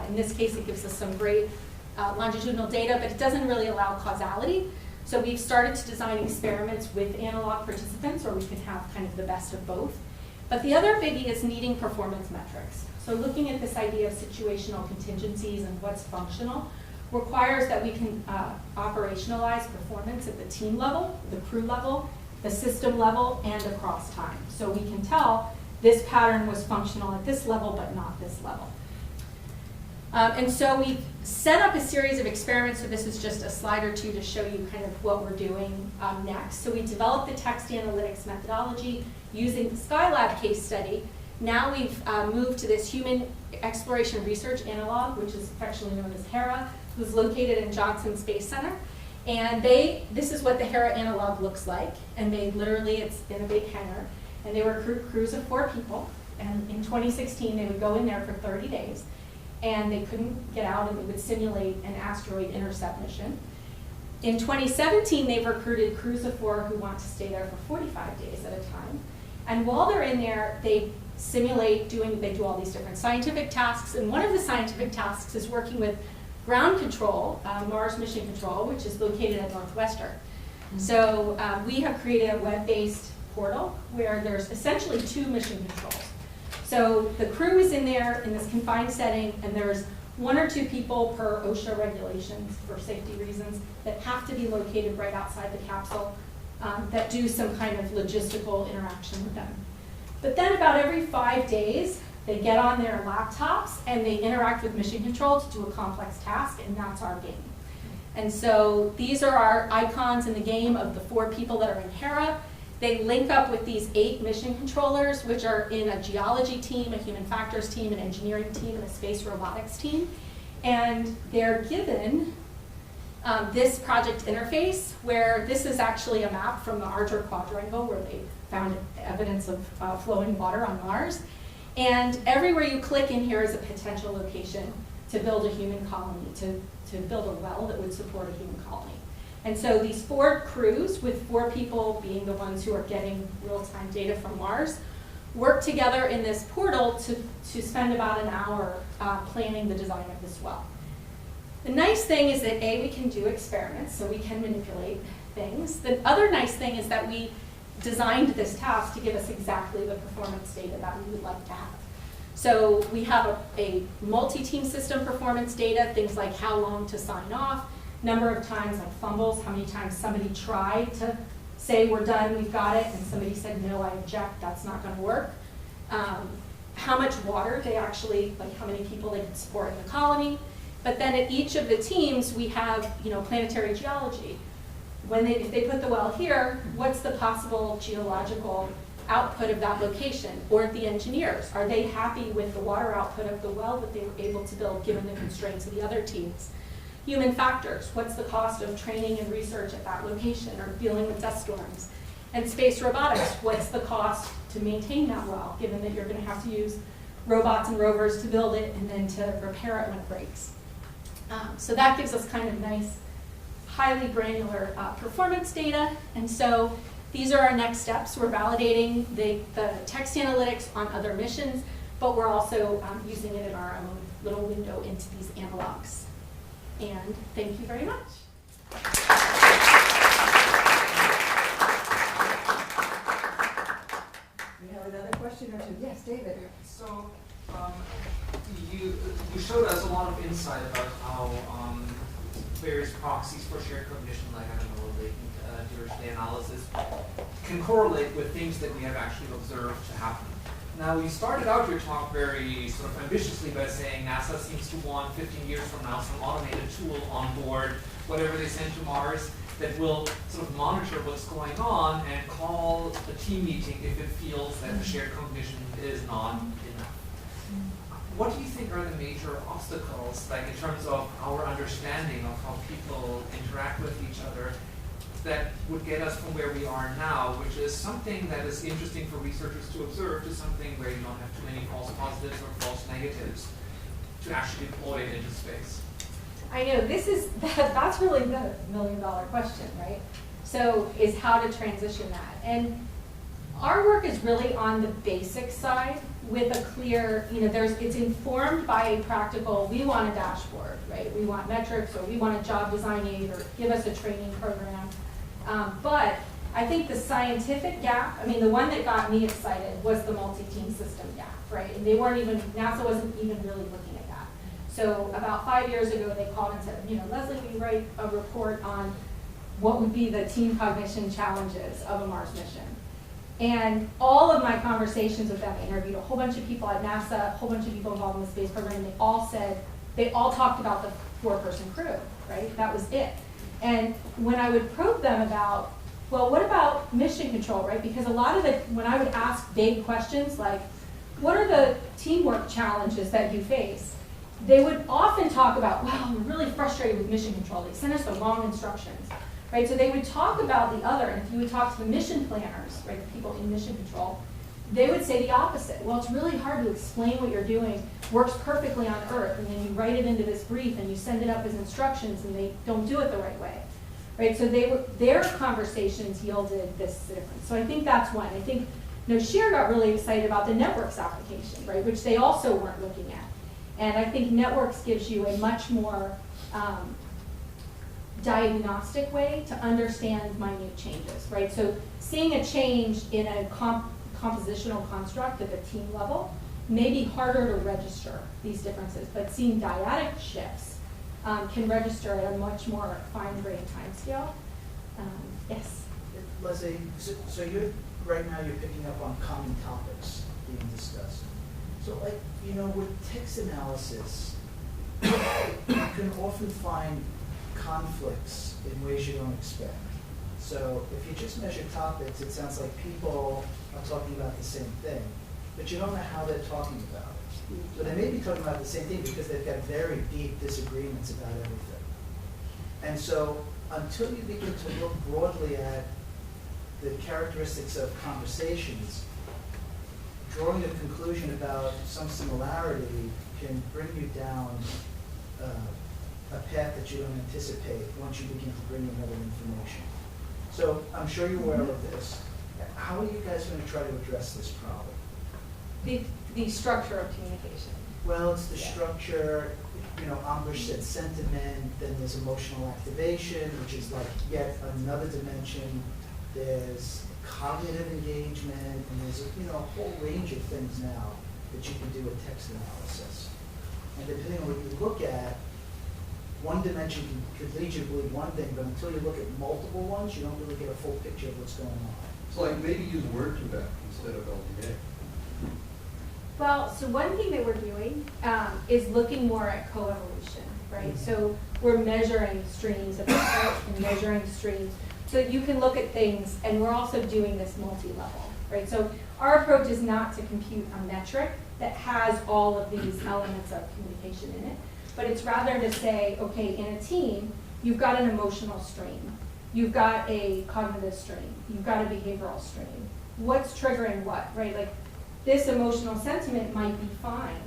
In this case, it gives us some great longitudinal data, but it doesn't really allow causality. So we've started to design experiments with analog participants where we can have kind of the best of both. But the other biggie is needing performance metrics. So looking at this idea of situational contingencies and what's functional requires that we can operationalize performance at the team level, the crew level, the system level, and across time. So we can tell this pattern was functional at this level, but not this level. And so we've set up a series of experiments, so this is just a slide or two to show you kind of what we're doing next. So we developed the text analytics methodology using the Skylab case study. Now we've moved to this human exploration research analog, which is affectionately known as HERA, who's located in Johnson Space Center. And this is what the HERA analog looks like. And they literally, it's in a big hangar. And they were crews of 4 people. And in 2016, they would go in there for 30 days. And they couldn't get out, and they would simulate an asteroid intercept mission. In 2017, they've recruited crews of 4 who want to stay there for 45 days at a time. And while they're in there, they simulate they do all these different scientific tasks. And one of the scientific tasks is working with ground control, Mars Mission Control, which is located at Northwestern. So we have created a web-based portal where there's essentially 2 mission controls. So the crew is in there in this confined setting, and there's 1 or 2 people per OSHA regulations for safety reasons that have to be located right outside the capsule that do some kind of logistical interaction with them. But then about every 5 days, they get on their laptops and they interact with mission control to do a complex task, and that's our game. And so these are our icons in the game of the 4 people that are in HERA. They link up with these 8 mission controllers, which are in a geology team, a human factors team, an engineering team, and a space robotics team. And they're given this project interface, where this is actually a map from the Archer Quadrangle, where they found evidence of flowing water on Mars. And everywhere you click in here is a potential location to build a human colony, to build a well that would support a human colony. And so these 4 crews, with 4 people being the ones who are getting real-time data from Mars, work together in this portal to spend about an hour planning the design of this well. The nice thing is that we can do experiments, so we can manipulate things. The other nice thing is that we designed this task to give us exactly the performance data that we would like to have. So we have a multi-team system performance data, things like how long to sign off, number of times, like fumbles, how many times somebody tried to say we're done, we've got it, and somebody said no, I object, that's not going to work. How much water they actually, like how many people they could support in the colony. But then at each of the teams, we have, planetary geology. If they put the well here, what's the possible geological output of that location? Or the engineers, are they happy with the water output of the well that they were able to build given the constraints of the other teams? Human factors, what's the cost of training and research at that location or dealing with dust storms? And space robotics, what's the cost to maintain that well, given that you're going to have to use robots and rovers to build it and then to repair it when it breaks? So that gives us kind of nice highly granular performance data. And so these are our next steps. We're validating the text analytics on other missions, but we're also using it in our own little window into these analogs. And thank you very much. We have another question or two. Yes, David. So, you showed us a lot of insight about how various proxies for shared cognition, like, I don't know, latent diversity analysis, can correlate with things that we have actually observed to happen. Now, you started out your talk very sort of ambitiously by saying NASA seems to want 15 years from now some automated tool on board, whatever they send to Mars, that will sort of monitor what's going on and call a team meeting if it feels that the shared cognition is not enough. What do you think are the major obstacles, like in terms of our understanding of how people interact with each other, that would get us from where we are now, which is something that is interesting for researchers to observe, to something where you don't have too many false positives or false negatives to actually deploy it into space? I know, that's really the million-dollar question, right? So is how to transition that. And our work is really on the basic side with a clear, it's informed by a practical, we want a dashboard, right? We want metrics, or we want a job design aid, or give us a training program. But I think the scientific gap, the one that got me excited was the multi-team system gap, right? And NASA wasn't even really looking at that. So about 5 years ago, they called and said, Leslie, we write a report on what would be the team cognition challenges of a Mars mission. And all of my conversations with them, I interviewed a whole bunch of people at NASA, a whole bunch of people involved in the space program, and they all talked about the 4-person crew, right? That was it. And when I would probe them about, well, what about mission control, right? Because when I would ask vague questions like, what are the teamwork challenges that you face? They would often talk about, well, we're really frustrated with mission control. They sent us the wrong instructions, right? So they would talk about the other, and if you would talk to the mission planners, right, the people in mission control, they would say the opposite. Well, it's really hard to explain what you're doing, works perfectly on Earth, and then you write it into this brief and you send it up as instructions and they don't do it the right way, right? So their conversations yielded this difference. So I think that's one. I think Sheer got really excited about the networks application, right, which they also weren't looking at. And I think networks gives you a much more diagnostic way to understand minute changes, right? So seeing a change in a compositional construct at the team level may be harder to register these differences, but seeing dyadic shifts can register at a much more fine-grained timescale. Yes? Leslie, so right now you're picking up on common topics being discussed. So with text analysis, you can often find conflicts in ways you don't expect. So if you just measure topics, it sounds like people are talking about the same thing, but you don't know how they're talking about it. So they may be talking about the same thing because they've got very deep disagreements about everything. And so until you begin to look broadly at the characteristics of conversations, drawing a conclusion about some similarity can bring you down a path that you don't anticipate once you begin to bring in other information. So I'm sure you're aware of this. How are you guys going to try to address this problem? The structure of communication. Well, it's the structure. Ambush said sentiment, then there's emotional activation, which is like yet another dimension. There's cognitive engagement, and there's a whole range of things now that you can do with text analysis. And depending on what you look at, one dimension could lead you to believe one thing, but until you look at multiple ones, you don't really get a full picture of what's going on. So maybe use word to vec instead of LDA. Well, so one thing that we're doing is looking more at coevolution, right? So we're measuring streams of input and measuring streams. So you can look at things, and we're also doing this multi-level, right? So our approach is not to compute a metric that has all of these elements of communication in it, but it's rather to say, okay, in a team, you've got an emotional stream, you've got a cognitive stream, you've got a behavioral stream. What's triggering what, right? Like this emotional sentiment might be fine,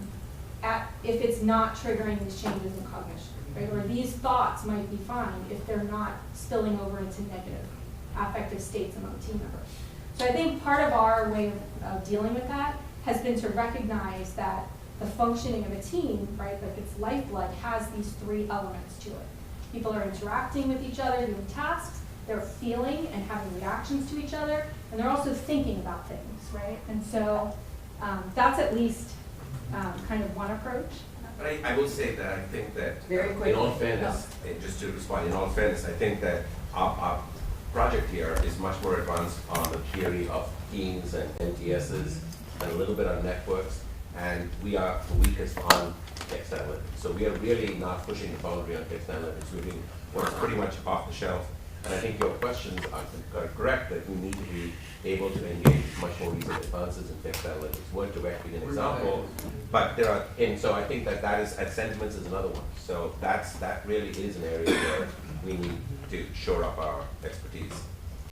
if it's not triggering these changes in cognition, right? Or these thoughts might be fine if they're not spilling over into negative affective states among team members. So I think part of our way of dealing with that has been to recognize that the functioning of a team, right, like its lifeblood, has these three elements to it. People are interacting with each other, doing tasks, they're feeling and having reactions to each other, and they're also thinking about things, right? And so that's at least kind of one approach. But I will say that I think that, Very in all quickly. fairness, and just to respond, in all fairness, I think that our project here is much more advanced on the theory of teams and NTSs and a little bit on networks, and we are the weakest on text analytics. So we are really not pushing the boundary on text analytics. We're doing what's pretty much off the shelf. And I think your questions are correct, that we need to be able to engage much more recent advances in text analytics. Word to vec being an example, but there are, and so I think that is, and sentiments is another one. So that really is an area where we need to shore up our expertise.